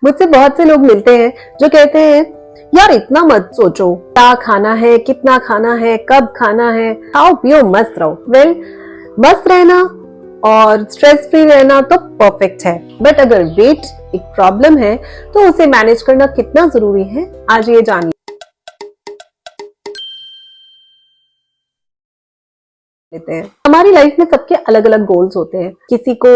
मुझसे बहुत से लोग मिलते हैं जो कहते हैं यार इतना मत सोचो, क्या खाना है, कितना खाना है, कब खाना है, खाओ पियो मस्त रहो। वेल, मस्त रहना और स्ट्रेस फ्री रहना तो परफेक्ट है, बट अगर वेट एक प्रॉब्लम है तो उसे मैनेज करना कितना जरूरी है, आज ये जान लेते हैं। हमारी लाइफ में सबके अलग अलग गोल्स होते हैं। किसी को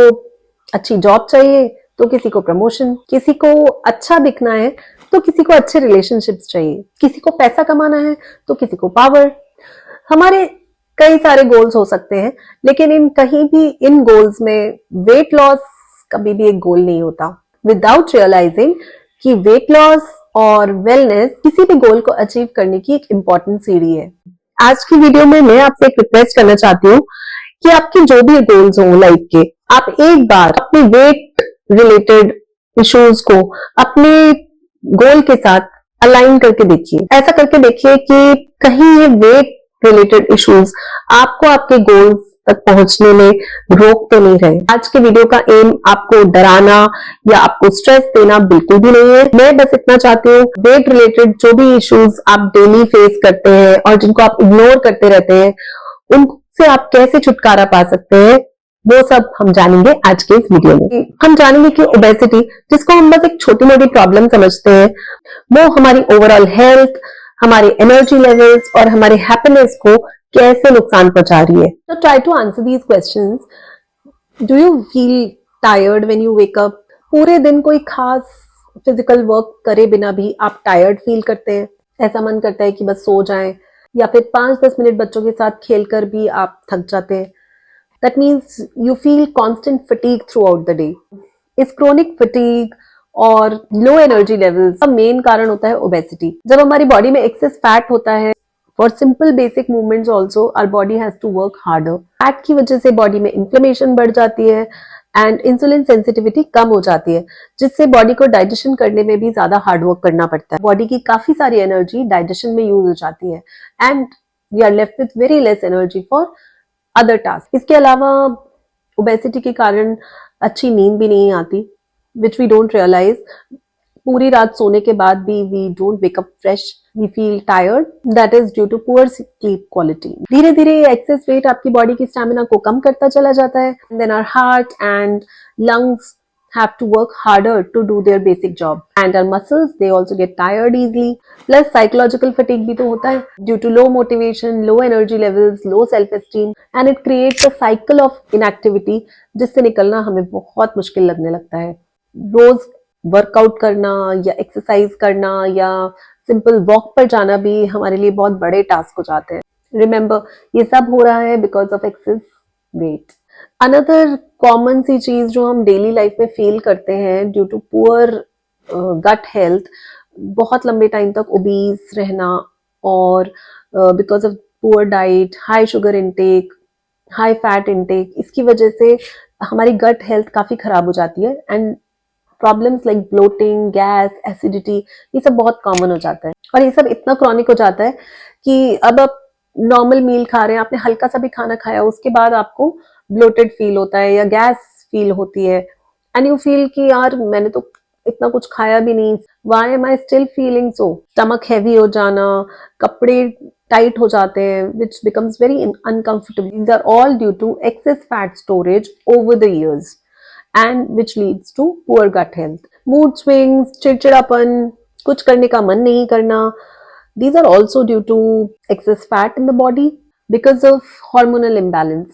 अच्छी जॉब चाहिए तो किसी को प्रमोशन, किसी को अच्छा दिखना है तो किसी को अच्छे रिलेशनशिप्स चाहिए, किसी को पैसा कमाना है तो किसी को पावर। हमारे कई सारे गोल्स हो सकते हैं, लेकिन इन कहीं भी इन गोल्स में वेट लॉस कभी भी एक गोल नहीं होता। विदाउट रियलाइजिंग कि वेट लॉस और वेलनेस किसी भी गोल को अचीव करने की एक इम्पॉर्टेंट सीढ़ी है। आज की वीडियो में मैं आपसे एक रिक्वेस्ट करना चाहती हूँ कि आपके जो भी गोल्स हो लाइफ के, आप एक बार अपने वेट रिलेटेड इश्यूज को अपने गोल के साथ अलाइन करके देखिए। ऐसा करके देखिए कि कहीं ये वेट रिलेटेड इश्यूज आपको आपके गोल्स तक पहुंचने में रोक तो नहीं रहे। आज के वीडियो का एम आपको डराना या आपको स्ट्रेस देना बिल्कुल भी नहीं है। मैं बस इतना चाहती हूँ, वेट रिलेटेड जो भी इश्यूज आप डेली फेस करते हैं और जिनको आप इग्नोर करते रहते हैं, उनसे आप कैसे छुटकारा पा सकते हैं, वो सब हम जानेंगे आज के इस वीडियो में। हम जानेंगे कि ओबेसिटी, जिसको हम बस एक छोटी मोटी प्रॉब्लम समझते हैं, वो हमारी ओवरऑल हेल्थ, हमारे एनर्जी लेवल्स और हमारे हैप्पीनेस को कैसे नुकसान पहुंचा रही है। तो try to answer these questions. Do you feel tired when you wake up? पूरे दिन कोई खास फिजिकल वर्क करे बिना भी आप टायर्ड फील करते हैं? ऐसा मन करता है कि बस सो जाएं, या फिर 5-10 मिनट बच्चों के साथ खेलकर भी आप थक जाते हैं? That means you feel constant fatigue throughout the day. इस chronic fatigue और low energy levels का मेन कारण होता है obesity. जब हमारी बॉडी में excess fat होता है, for simple basic movements also our body has to work harder. Fat की वजह से बॉडी में इन्फ्लेमेशन बढ़ जाती है एंड इंसुलिन सेंसिटिविटी कम हो जाती है, जिससे बॉडी को डाइजेशन करने में भी ज्यादा हार्ड वर्क करना पड़ता है। बॉडी की काफी सारी एनर्जी डाइजेशन में यूज हो जाती है and we are left with very less energy for other task. इसके अलावा ओबेसिटी के कारण अच्छी नींद भी नहीं आती, विच वी डोंट रियलाइज। पूरी रात सोने के बाद भी we don't wake up fresh, we feel tired, that is due to poor sleep quality. धीरे धीरे एक्सेस वेट आपकी बॉडी की स्टैमिना को कम करता चला जाता है। Then our heart and lungs have to work harder to do their basic job, and our muscles, they also get tired easily. Plus psychological fatigue भी तो होता है due to low motivation, low energy levels, low self esteem, and it creates a cycle of inactivity जिससे निकलना हमें बहुत मुश्किल लगने लगता है। रोज वर्कआउट करना या एक्सरसाइज करना या सिंपल वॉक पर जाना भी हमारे लिए बहुत बड़े टास्क हो जाते हैं। रिमेंबर, ये सब हो रहा है because of excess weight. Another common सी चीज जो हम डेली लाइफ में फील करते हैं due to poor gut health, बहुत लंबे टाइम तक ओबीज रहना और because of poor diet, high sugar intake, high fat intake, इसकी वजह से हमारी गट हेल्थ काफी खराब हो जाती है and problems like bloating, gas, acidity, ये सब बहुत कॉमन हो जाता है। और ये सब इतना क्रॉनिक हो जाता है कि अब आप नॉर्मल मील खा रहे हैं, आपने हल्का सा भी खाना खाया, उसके बाद आपको ब्लोटेड फील होता है या गैस फील होती है एंड यू फील कि यार मैंने तो इतना कुछ खाया भी नहीं, why am I still feeling so. Stomach heavy हो जाना, कपड़े टाइट हो जाते हैं, which becomes very uncomfortable. These are all due to excess fat storage over the years and which leads to poor gut health. Mood swings, चिड़चिड़ापन, कुछ करने का मन नहीं करना, these are also due to excess fat in the body because of hormonal imbalance.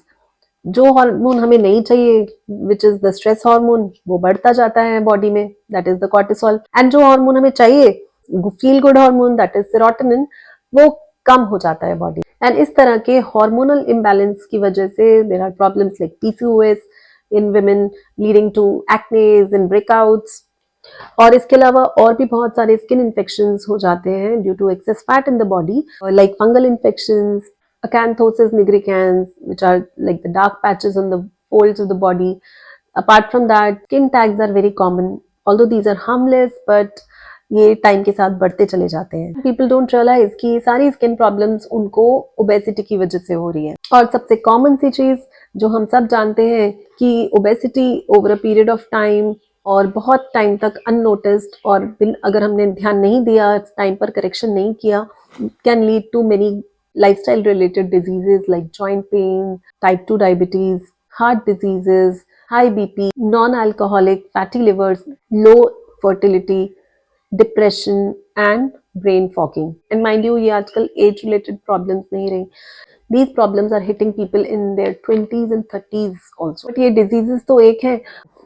जो hormone हमें नहीं चाहिए, which is the stress hormone, वो बढ़ता जाता है बॉडी में, that is the cortisol. And जो हार्मोन हमें चाहिए, feel good hormone, that is serotonin, वो कम हो जाता है बॉडी। एंड इस तरह के हार्मोनल इम्बैलेंस की वजह से there are problems like PCOS in women, leading to acnes and breakouts. और इसके अलावा और भी बहुत सारे स्किन इन्फेक्शंस हो जाते हैं due to excess fat in the body, like fungal infections, acanthosis nigricans, which are like the dark patches on the folds of the body. Apart from that, skin tags are very common, although these are harmless, but ये time के साथ बढ़ते चले जाते हैं। People don't realize कि ये सारी स्किन प्रॉब्लम्स उनको ओबेसिटी की वजह से हो रही है। और सबसे कॉमन सी चीज जो हम सब जानते हैं कि obesity over a period of time और बहुत टाइम तक अननोटिस्ड और अगर हमने ध्यान नहीं दिया, टाइम पर करेक्शन नहीं किया, can lead to many lifestyle related diseases like joint pain, type 2 diabetes, heart diseases, high BP, non-alcoholic fatty livers, low fertility, depression and brain fogging. And mind you, ये आजकल age related problems नहीं रही. These problems are hitting people in their 20s and 30s also. But ये diseases तो एक है,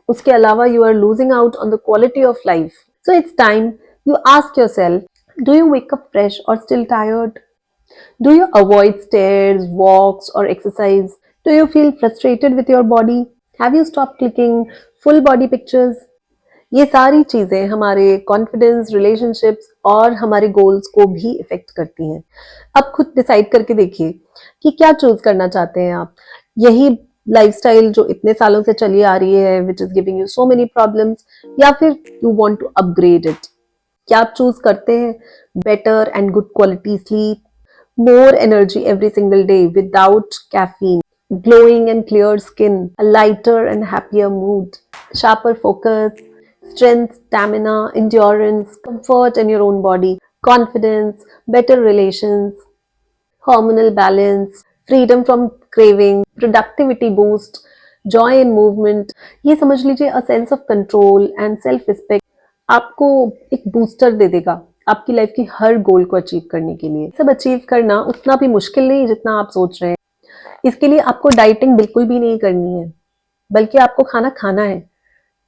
उसके अलावा you are losing out on the quality of life. So it's time you ask yourself, do you wake up fresh or still tired? Do you avoid stairs, walks, or exercise? Do you feel frustrated with your body? Have you stopped clicking full body pictures? ये सारी चीजें हमारे confidence, relationships और हमारे goals को भी effect करती हैं. अब खुद डिसाइड करके देखिए कि क्या चूज करना चाहते हैं आप. यही लाइफस्टाइल जो इतने सालों से चली आ रही है, which is giving you so many problems, या फिर you want to upgrade it. क्या आप चूज करते हैं better and good quality sleep, more energy every single day without caffeine, glowing and clear skin, a lighter and happier mood, sharper focus, strength, stamina, endurance, comfort in your own body, confidence, better relations, hormonal balance, freedom from craving, productivity boost, joy in movement. ये समझ लीजिए a sense of control and self respect आपको एक booster दे देगा आपकी life की हर गोल को achieve करने के लिए. सब अचीव करना उतना भी मुश्किल नहीं जितना आप सोच रहे हैं. इसके लिए आपको डाइटिंग बिल्कुल भी नहीं करनी है, बल्कि आपको खाना खाना है.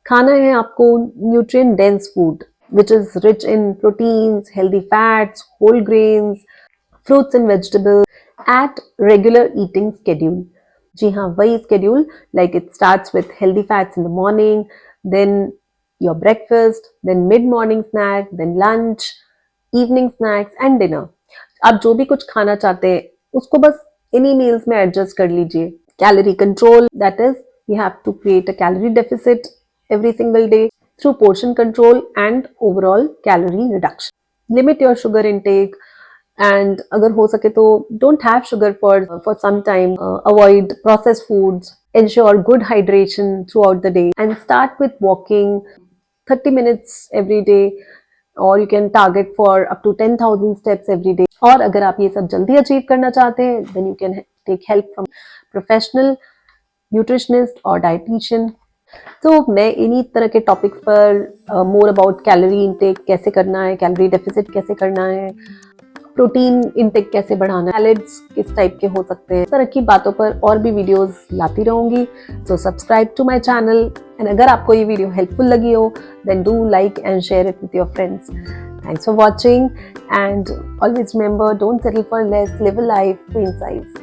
खाना है आपको nutrient dense food which is rich in proteins, healthy fats, whole grains, fruits and vegetables at regular eating schedule. जी हाँ, वही schedule, like it starts with healthy fats in the morning, then your breakfast, then mid-morning snack, then lunch, evening snacks and dinner. आप जो भी कुछ खाना चाहते हैं उसको बस इन्हीं मील्स में एडजस्ट कर लीजिए. Calorie control, that is you have to create a calorie deficit every single day through portion control and overall calorie reduction. Limit your sugar intake and अगर हो सके तो don't have sugar for some time. Avoid processed foods. Ensure good hydration throughout the day and start with walking 30 minutes every day, or you can target for up to 10,000 steps every day. और अगर आप ये सब जल्दी achieve करना चाहते हैं, then you can take help from professional nutritionist or dietitian. तो मैं इन्हीं तरह के टॉपिक्स पर मोर अबाउट कैलोरी इनटेक कैसे करना है, कैलोरी डेफिसिट कैसे करना है, प्रोटीन इनटेक कैसे बढ़ाना है, सैलेड्स किस टाइप के हो सकते हैं, इस तरह की बातों पर और भी वीडियोस लाती रहूंगी. So subscribe to my channel and अगर आपको ये वीडियो हेल्पफुल लगी हो then do like and share it with your friends. Thanks for watching and always remember, don't settle for less, live a life queen size.